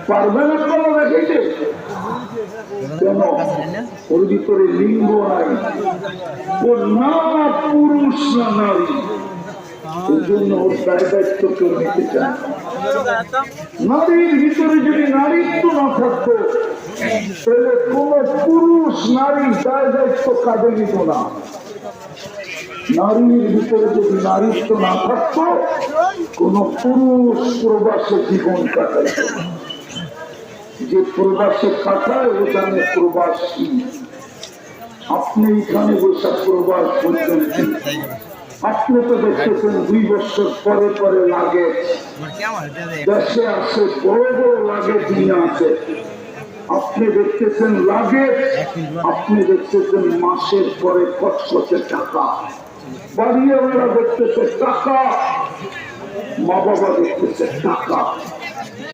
পারবেন আপনারা দেখাইতে? কেন? ওর ভিতরে লিঙ্গ নাই, ও না পুরুষ না নারী, এই জন্য ওর দায় দায়িত্ব কেউ নিতে চায়। নারীর ভিতরে যদি নারীত্ব না থাকতো তাহলে কোন পুরুষ নারী দায় দায়িত্ব কাঁধে নিত না। নারীর ভিতরে যদি নারীত্ব না থাকতো কোন পুরুষ প্রবাসে জীবন কাটাইত না। যে প্রবাসে কাটায় ও জানে প্রবাসী। আপনি এখানে বসে প্রবাস করছেন, আপনি তো দেখতেছেন 2 বছর পরে পরে লাগে দেশে আসে, বড় বড় লাগে নিয়ে আসে। আপনি দেখতেছেন লাগে, আপনি দেখতেছেন মাসের পরে কটকটে টাকা, বাড়িওয়ালা দেখতেছে টাকা, মা বাবা দেখতেছে টাকা।